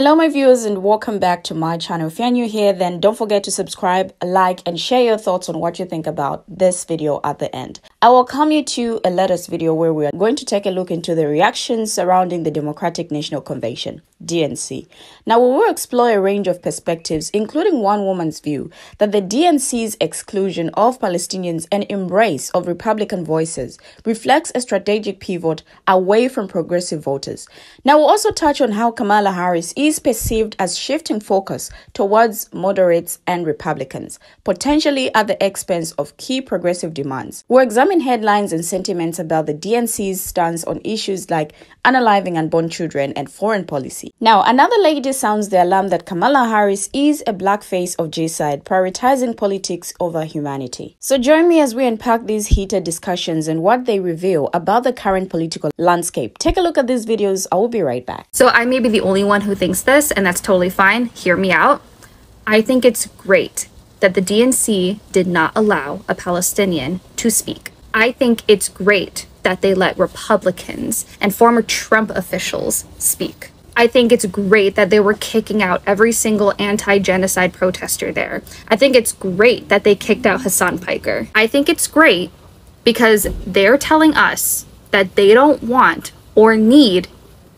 Hello my viewers and welcome back to my channel. If you're new here, then don't forget to subscribe, like and share your thoughts on what you think about this video at the end. I welcome you to a latest video where we are going to take a look into the reactions surrounding the Democratic National Convention, DNC. Now we will explore a range of perspectives, including one woman's view that the DNC's exclusion of Palestinians and embrace of Republican voices reflects a strategic pivot away from progressive voters. Now we'll also touch on how Kamala Harris is perceived as shifting focus towards moderates and Republicans, potentially at the expense of key progressive demands. We'll examine headlines and sentiments about the DNC's stance on issues like unaliving unborn children and foreign policy. Now, another lady sounds the alarm that Kamala Harris is a blackface of G-side, prioritizing politics over humanity. So join me as we unpack these heated discussions and what they reveal about the current political landscape. Take a look at these videos. I will be right back. So I may be the only one who thinks this, and that's totally fine. Hear me out. I think it's great that the DNC did not allow a Palestinian to speak. I think it's great that they let Republicans and former Trump officials speak. I think it's great that they were kicking out every single anti-genocide protester there. I think it's great that they kicked out Hassan Piker. I think it's great because they're telling us that they don't want or need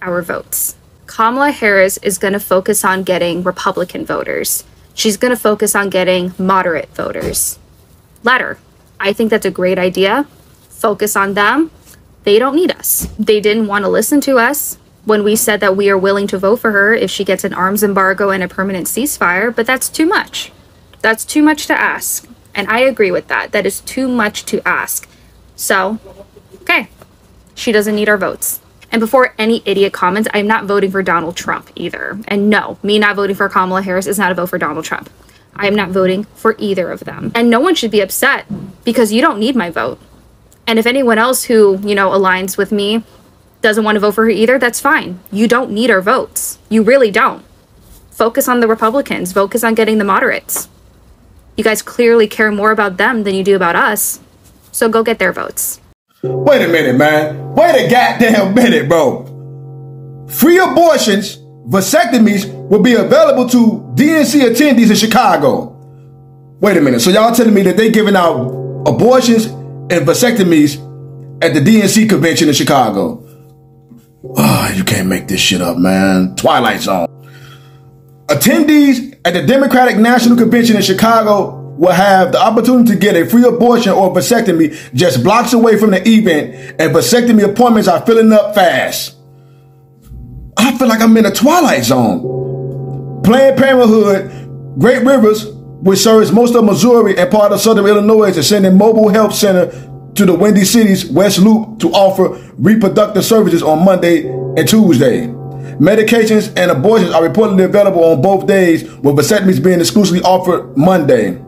our votes. Kamala Harris is going to focus on getting Republican voters. She's going to focus on getting moderate voters. Let her. I think that's a great idea. Focus on them. They don't need us. They didn't want to listen to us when we said that we are willing to vote for her if she gets an arms embargo and a permanent ceasefire, but that's too much. That's too much to ask. And I agree with that. That is too much to ask. So, okay, she doesn't need our votes. And before any idiot comments, I'm not voting for Donald Trump either. And no, me not voting for Kamala Harris is not a vote for Donald Trump. I am not voting for either of them. And no one should be upset because you don't need my vote. And if anyone else who, aligns with me doesn't want to vote for her either, that's fine. You don't need our votes. You really don't. Focus on the Republicans. Focus on getting the moderates. You guys clearly care more about them than you do about us. So go get their votes. Wait a minute, man. Wait a goddamn minute, bro. Free abortions, vasectomies will be available to DNC attendees in Chicago. Wait a minute. So y'all telling me that they giving out abortions and vasectomies at the DNC convention in Chicago? Oh, you can't make this shit up, man. Twilight Zone. Attendees at the Democratic National Convention in Chicago will have the opportunity to get a free abortion or vasectomy just blocks away from the event, and vasectomy appointments are filling up fast. I feel like I'm in a Twilight Zone. Planned Parenthood, Great Rivers, which serves most of Missouri and part of Southern Illinois, is sending mobile health center to the Windy City's West Loop to offer reproductive services on Monday and Tuesday. Medications and abortions are reportedly available on both days, with vasectomies being exclusively offered Monday.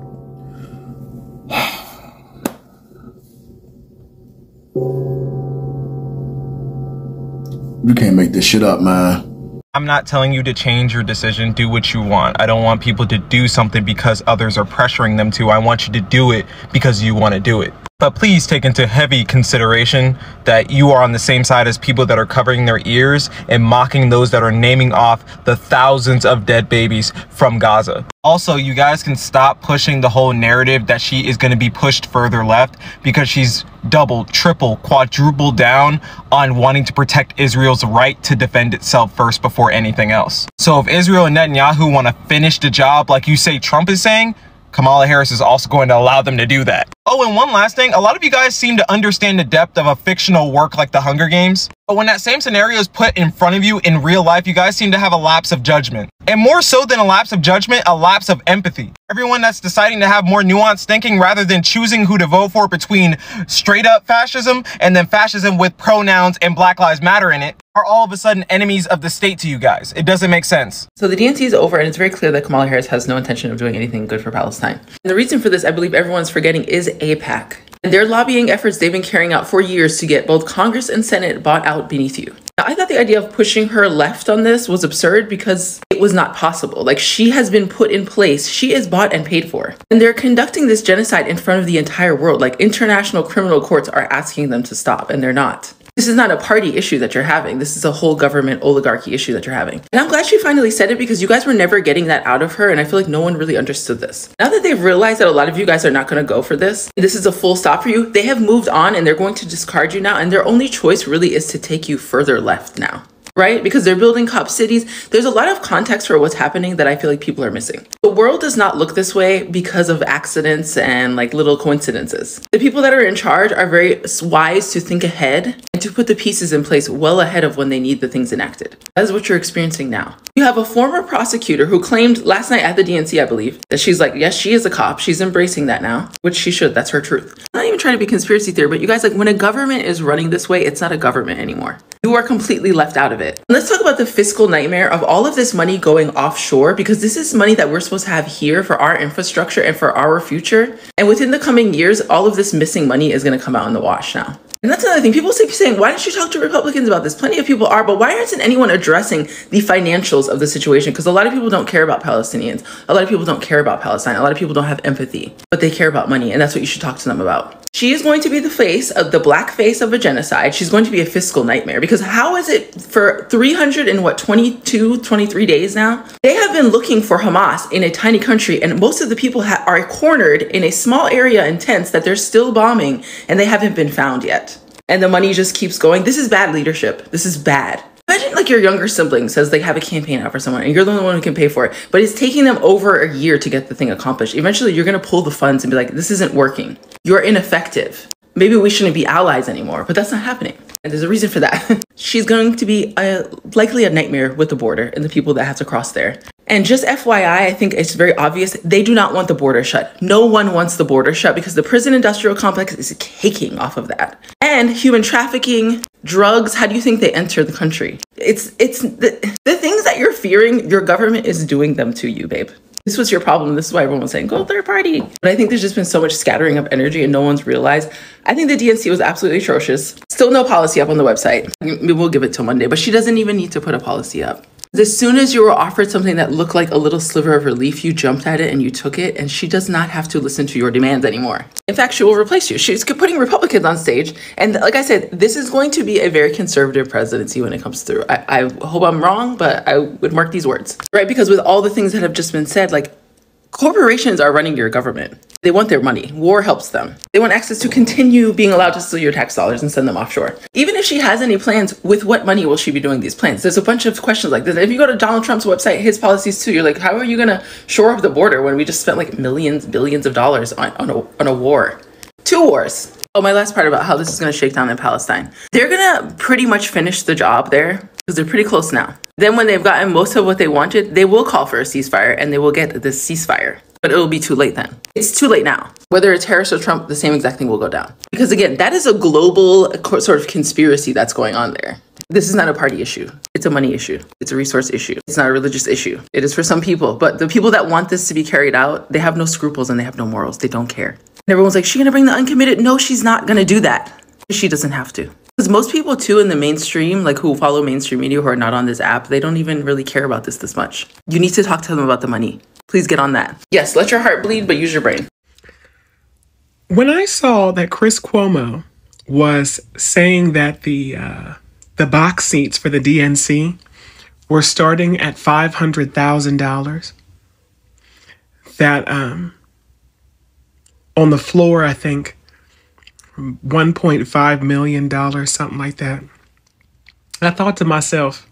You can't make this shit up, man. I'm not telling you to change your decision. Do what you want. I don't want people to do something because others are pressuring them to. I want you to do it because you want to do it. But please take into heavy consideration that you are on the same side as people that are covering their ears and mocking those that are naming off the thousands of dead babies from Gaza. Also, you guys can stop pushing the whole narrative that she is going to be pushed further left, because she's double, triple, quadruple down on wanting to protect Israel's right to defend itself first before anything else. So if Israel and Netanyahu want to finish the job like you say Trump is saying, Kamala Harris is also going to allow them to do that. Oh, and one last thing, a lot of you guys seem to understand the depth of a fictional work like The Hunger Games. But when that same scenario is put in front of you in real life, you guys seem to have a lapse of judgment. And more so than a lapse of judgment, a lapse of empathy. Everyone that's deciding to have more nuanced thinking rather than choosing who to vote for between straight up fascism and then fascism with pronouns and Black Lives Matter in it are all of a sudden enemies of the state to you guys. It doesn't make sense. So the DNC is over, and it's very clear that Kamala Harris has no intention of doing anything good for Palestine. And the reason for this, I believe everyone's forgetting, is AIPAC. And their lobbying efforts they've been carrying out for years to get both Congress and Senate bought out beneath you. Now, I thought the idea of pushing her left on this was absurd because it was not possible. Like, she has been put in place. She is bought and paid for. And they're conducting this genocide in front of the entire world. Like, international criminal courts are asking them to stop, and they're not. This is not a party issue that you're having. This is a whole government oligarchy issue that you're having. And I'm glad she finally said it, because you guys were never getting that out of her. And I feel like no one really understood this. Now that they've realized that a lot of you guys are not going to go for this is a full stop for you, they have moved on and they're going to discard you now. And their only choice really is to take you further left now. Right? Because they're building cop cities. There's a lot of context for what's happening that I feel like people are missing. The world does not look this way because of accidents and like little coincidences. The people that are in charge are very wise to think ahead and to put the pieces in place well ahead of when they need the things enacted. That is what you're experiencing now. You have a former prosecutor who claimed last night at the DNC, I believe, that she's like, yes, she is a cop. She's embracing that now, which she should. That's her truth. I'm not even trying to be conspiracy theory, but you guys, like, when a government is running this way, it's not a government anymore. You are completely left out of it. Let's talk about the fiscal nightmare of all of this money going offshore, because this is money that we're supposed to have here for our infrastructure and for our future. And within the coming years, all of this missing money is going to come out in the wash now. And that's another thing. People keep saying, why don't you talk to Republicans about this? Plenty of people are, but why isn't anyone addressing the financials of the situation? Because a lot of people don't care about Palestinians. A lot of people don't care about Palestine. A lot of people don't have empathy, but they care about money. And that's what you should talk to them about. She is going to be the face of the black face of a genocide. She's going to be a fiscal nightmare, because how is it for 23 days now? They have been looking for Hamas in a tiny country, and most of the people are cornered in a small area in tents that they're still bombing, and they haven't been found yet. And the money just keeps going. This is bad leadership. This is bad. Imagine like your younger sibling says they have a campaign out for someone and you're the only one who can pay for it, but it's taking them over a year to get the thing accomplished. Eventually you're going to pull the funds and be like, this isn't working. You're ineffective. Maybe we shouldn't be allies anymore, but that's not happening. And there's a reason for that. She's going to be likely a nightmare with the border and the people that have to cross there. And just FYI, I think it's very obvious, they do not want the border shut. No one wants the border shut because the prison industrial complex is caking off of that. And human trafficking, drugs, how do you think they enter the country? It's the things that you're fearing, your government is doing them to you, babe. This was your problem. This is why everyone was saying, go third party. But I think there's just been so much scattering of energy and no one's realized. I think the DNC was absolutely atrocious. Still no policy up on the website. We'll give it till Monday, but she doesn't even need to put a policy up. As soon as you were offered something that looked like a little sliver of relief, you jumped at it and you took it, and she does not have to listen to your demands anymore. In fact, she will replace you. She's putting Republicans on stage. And like I said, this is going to be a very conservative presidency when it comes through. I hope I'm wrong, but I would mark these words, right? Because with all the things that have just been said, like, corporations are running your government. They want their money. War helps them. They want access to continue being allowed to steal your tax dollars and send them offshore. Even if she has any plans, with what money will she be doing these plans? There's a bunch of questions like this. If you go to Donald Trump's website, his policies too, you're like, how are you going to shore up the border when we just spent like millions, billions of dollars on a war? 2 wars. Oh, my last part about how this is going to shake down in Palestine. They're going to pretty much finish the job there because they're pretty close now. Then when they've gotten most of what they wanted, they will call for a ceasefire and they will get this ceasefire. But it will be too late then. It's too late now. Whether it's Harris or Trump, the same exact thing will go down. Because again, that is a global sort of conspiracy that's going on there. This is not a party issue. It's a money issue. It's a resource issue. It's not a religious issue. It is for some people. But the people that want this to be carried out, they have no scruples and they have no morals. They don't care. And everyone's like, she's going to bring the uncommitted? No, she's not going to do that. She doesn't have to. Because most people too in the mainstream, like who follow mainstream media who are not on this app, they don't even really care about this much. You need to talk to them about the money. Please get on that. Yes, let your heart bleed, but use your brain. When I saw that Chris Cuomo was saying that the box seats for the DNC were starting at $500,000, that on the floor, I think $1.5 million, something like that, I thought to myself,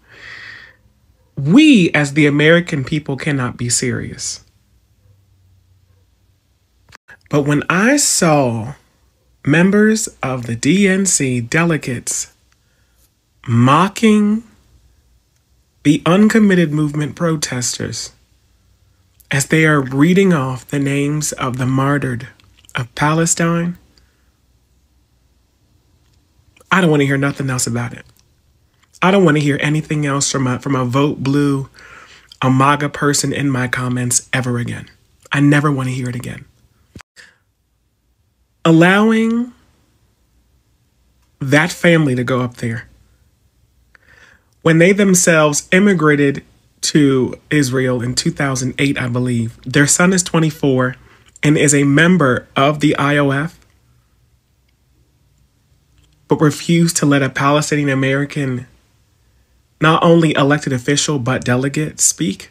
we as the American people cannot be serious. But when I saw members of the DNC delegates mocking the uncommitted movement protesters as they are reading off the names of the martyred of Palestine, I don't want to hear nothing else about it. I don't want to hear anything else from a vote blue, a MAGA person in my comments ever again. I never want to hear it again. Allowing that family to go up there when they themselves immigrated to Israel in 2008, I believe. Their son is 24 and is a member of the IOF. but refuse to let a Palestinian American, not only elected official, but delegate speak,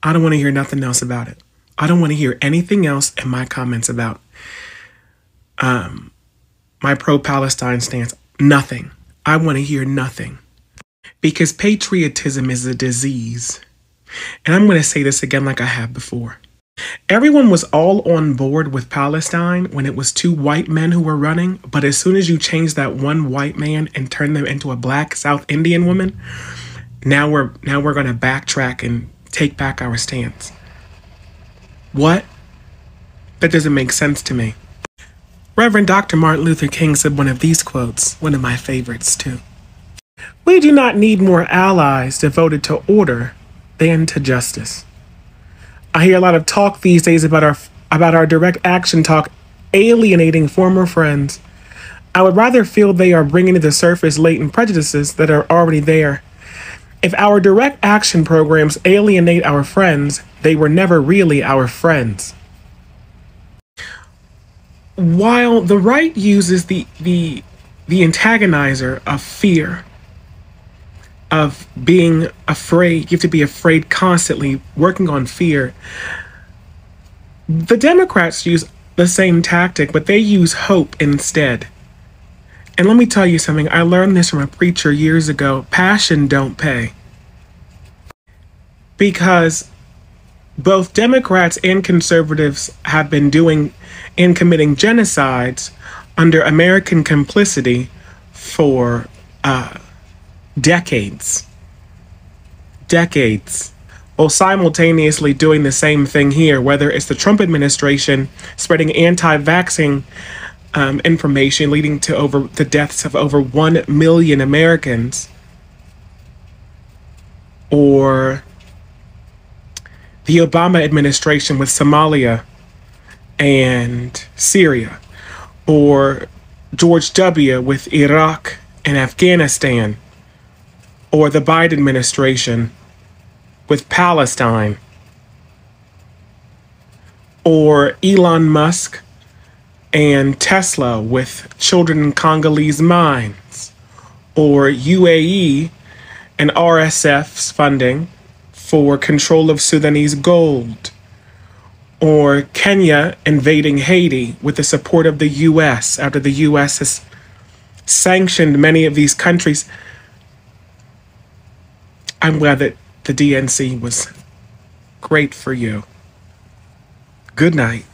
I don't want to hear nothing else about it. I don't want to hear anything else in my comments about my pro-Palestine stance. Nothing. I want to hear nothing. Because patriotism is a disease. And I'm going to say this again like I have before. Everyone was all on board with Palestine when it was two white men who were running. But as soon as you change that one white man and turn them into a black South Indian woman, now we're going to backtrack and take back our stance. What? That doesn't make sense to me. Reverend Dr. Martin Luther King said one of these quotes, one of my favorites too. We do not need more allies devoted to order than to justice. I hear a lot of talk these days about our direct action talk alienating former friends. I would rather feel they are bringing to the surface latent prejudices that are already there. If our direct action programs alienate our friends, they were never really our friends. While the right uses the antagonizer of fear, of being afraid, you have to be afraid constantly, working on fear, the Democrats use the same tactic, but they use hope instead. And let me tell you something, I learned this from a preacher years ago. Passion don't pay. Because both Democrats and conservatives have been doing and committing genocides under American complicity for decades. While simultaneously doing the same thing here, whether it's the Trump administration spreading anti-vaxxing information leading to the deaths of over 1 million Americans, or the Obama administration with Somalia and Syria, or George W. with Iraq and Afghanistan, or the Biden administration with Palestine, or Elon Musk and Tesla with children in Congolese mines, or UAE and RSF's funding for control of Sudanese gold, or Kenya invading Haiti with the support of the U.S. after the U.S. has sanctioned many of these countries. I'm glad that the DNC was great for you. Good night.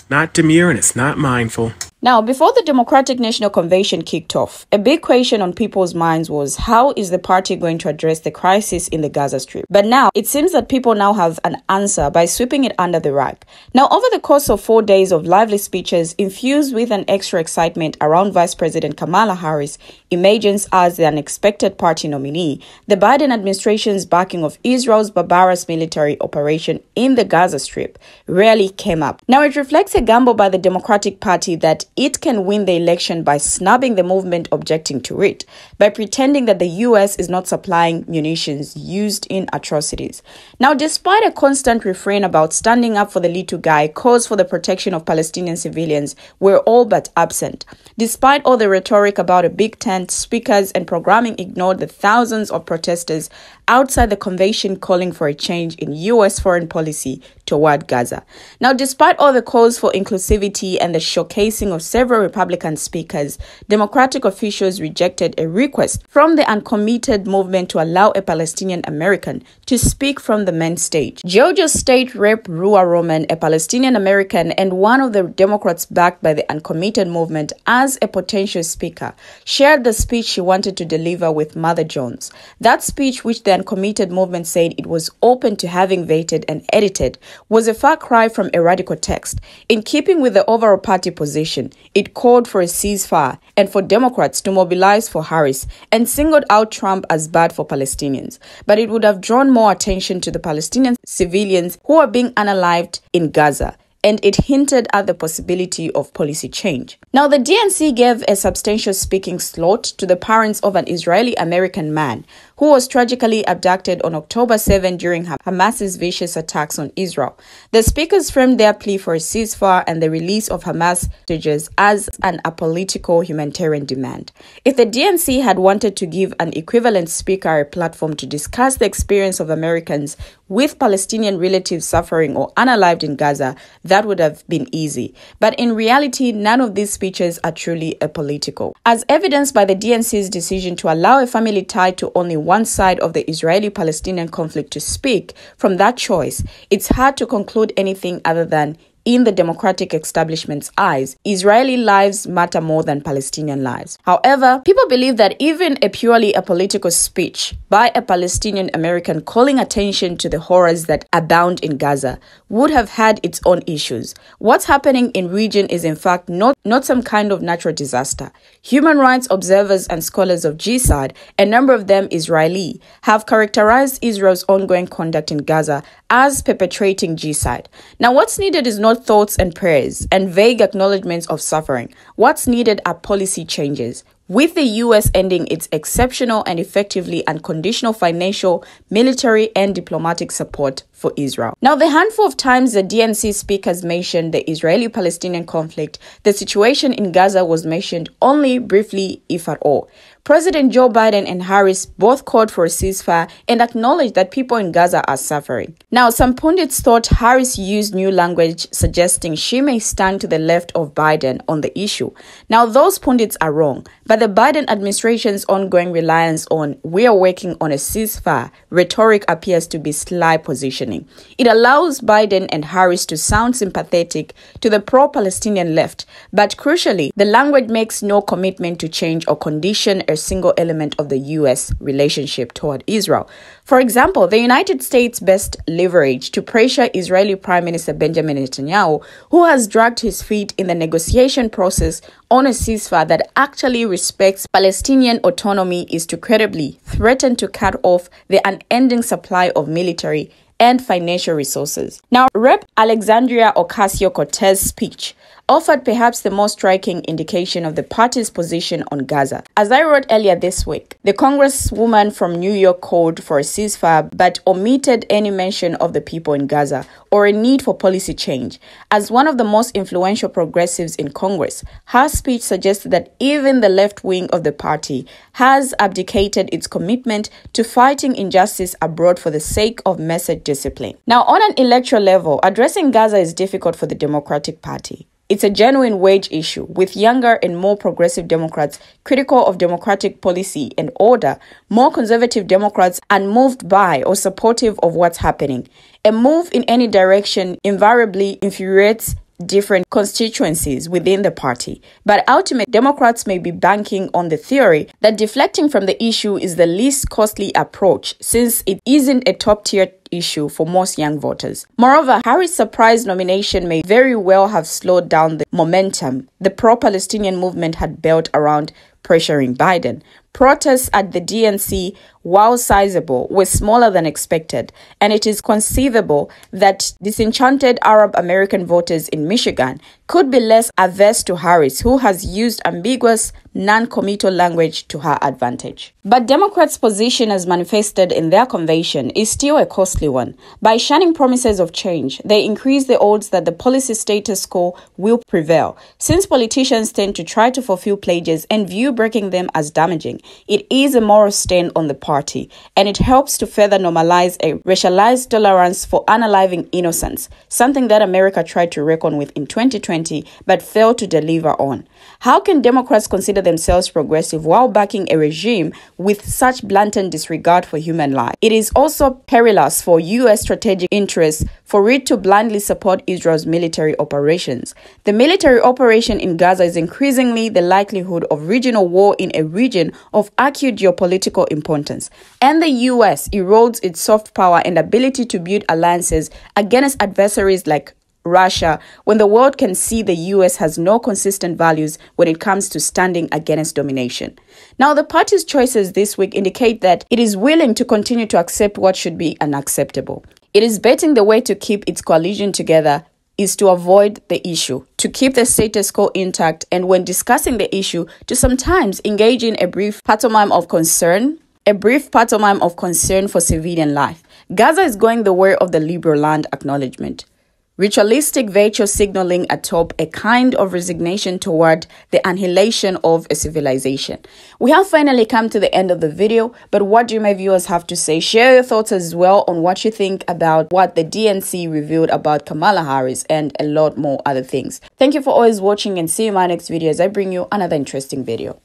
Not demure and it's not mindful. Now, before the Democratic National Convention kicked off, a big question on people's minds was, how is the party going to address the crisis in the Gaza Strip? But now, it seems that people now have an answer by sweeping it under the rug. Now, over the course of 4 days of lively speeches infused with an extra excitement around Vice President Kamala Harris' emergence as the unexpected party nominee, the Biden administration's backing of Israel's barbarous military operation in the Gaza Strip rarely came up. Now, it reflects a gamble by the Democratic Party that it can win the election by snubbing the movement objecting to it, by pretending that the U.S. is not supplying munitions used in atrocities. Now, despite a constant refrain about standing up for the little guy, calls for the protection of Palestinian civilians were all but absent. Despite all the rhetoric about a big tent, speakers and programming ignored the thousands of protesters outside the convention calling for a change in U.S. foreign policy toward Gaza. Now, despite all the calls for inclusivity and the showcasing of several Republican speakers, Democratic officials rejected a request from the uncommitted movement to allow a Palestinian American to speak from the main stage. Georgia State Rep. Rua Roman, a Palestinian American and one of the Democrats backed by the uncommitted movement as a potential speaker, shared the speech she wanted to deliver with Mother Jones. That speech, which the uncommitted movement said it was open to having vetted and edited, was a far cry from a radical text. In keeping with the overall party position, it called for a ceasefire and for Democrats to mobilize for Harris and singled out Trump as bad for Palestinians. But it would have drawn more attention to the Palestinian civilians who are being unalived in Gaza, and it hinted at the possibility of policy change. Now, the DNC gave a substantial speaking slot to the parents of an Israeli-American man who was tragically abducted on October 7 during Hamas's vicious attacks on Israel. The speakers framed their plea for a ceasefire and the release of Hamas hostages as an apolitical humanitarian demand. If the DNC had wanted to give an equivalent speaker a platform to discuss the experience of Americans with Palestinian relatives suffering or unalived in Gaza, that would have been easy. But in reality, none of these speeches are truly apolitical. As evidenced by the DNC's decision to allow a family tied to only one side of the Israeli-Palestinian conflict to speak, from that choice, it's hard to conclude anything other than, in the democratic establishment's eyes, Israeli lives matter more than Palestinian lives. However, people believe that even a purely apolitical speech by a Palestinian American calling attention to the horrors that abound in Gaza would have had its own issues. What's happening in region is in fact not some kind of natural disaster. Human rights observers and scholars of G-side, a number of them Israeli, have characterized Israel's ongoing conduct in Gaza as perpetrating G-side. Now, what's needed is not thoughts and prayers and vague acknowledgements of suffering. What's needed are policy changes, with the U.S. ending its exceptional and effectively unconditional financial, military, and diplomatic support for Israel. Now, the handful of times the DNC speakers mentioned the Israeli-Palestinian conflict, the situation in Gaza was mentioned only briefly, if at all. President Joe Biden and Harris both called for a ceasefire and acknowledged that people in Gaza are suffering. Now, some pundits thought Harris used new language, suggesting she may stand to the left of Biden on the issue. Now, those pundits are wrong, but the Biden administration's ongoing reliance on "we are working on a ceasefire" rhetoric appears to be sly positioning. It allows Biden and Harris to sound sympathetic to the pro-Palestinian left, but crucially, the language makes no commitment to change or condition a single element of the U.S. relationship toward Israel. For example, the United States' best leverage to pressure Israeli Prime Minister Benjamin Netanyahu, who has dragged his feet in the negotiation process on a ceasefire that actually respects Palestinian autonomy, is to credibly threaten to cut off the unending supply of military and financial resources. Now, Rep. Alexandria Ocasio-Cortez's speech offered perhaps the most striking indication of the party's position on Gaza. As I wrote earlier this week, the congresswoman from New York called for a ceasefire but omitted any mention of the people in Gaza or a need for policy change. As one of the most influential progressives in Congress, her speech suggested that even the left wing of the party has abdicated its commitment to fighting injustice abroad for the sake of message discipline. Now, on an electoral level, addressing Gaza is difficult for the Democratic Party. It's a genuine wage issue, with younger and more progressive Democrats critical of democratic policy and order. More conservative Democrats unmoved by or supportive of what's happening. A move in any direction invariably infuriates different constituencies within the party. But ultimately, Democrats may be banking on the theory that deflecting from the issue is the least costly approach, since it isn't a top-tier issue for most young voters. Moreover, Harris' surprise nomination may very well have slowed down the momentum the pro-Palestinian movement had built around pressuring Biden. Protests at the DNC, while sizable, were smaller than expected, and it is conceivable that disenchanted Arab American voters in Michigan could be less averse to Harris, who has used ambiguous, non-committal language to her advantage. But Democrats' position as manifested in their convention is still a costly one. By shunning promises of change, they increase the odds that the policy status quo will prevail. Since politicians tend to try to fulfill pledges and view breaking them as damaging, it is a moral stain on the party, and it helps to further normalize a racialized tolerance for unaliving innocence, something that America tried to reckon with in 2020 but failed to deliver on. How can Democrats consider themselves progressive while backing a regime with such blatant disregard for human life? It is also perilous for U.S. strategic interests for it to blindly support Israel's military operations. The military operation in Gaza is increasingly the likelihood of regional war in a region of acute geopolitical importance, and the U.S. erodes its soft power and ability to build alliances against adversaries like Russia when the world can see the U.S. has no consistent values when it comes to standing against domination. Now, the party's choices this week indicate that it is willing to continue to accept what should be unacceptable. It is betting the way to keep its coalition together is to avoid the issue, to keep the status quo intact, and when discussing the issue, to sometimes engage in a brief pantomime of concern A brief pantomime of concern for civilian life. Gaza is going the way of the liberal land acknowledgement. Ritualistic virtue signaling atop a kind of resignation toward the annihilation of a civilization. We have finally come to the end of the video, but what do my viewers have to say? Share your thoughts as well on what you think about what the DNC revealed about Kamala Harris and a lot more other things. Thank you for always watching, and see you in my next video as I bring you another interesting video.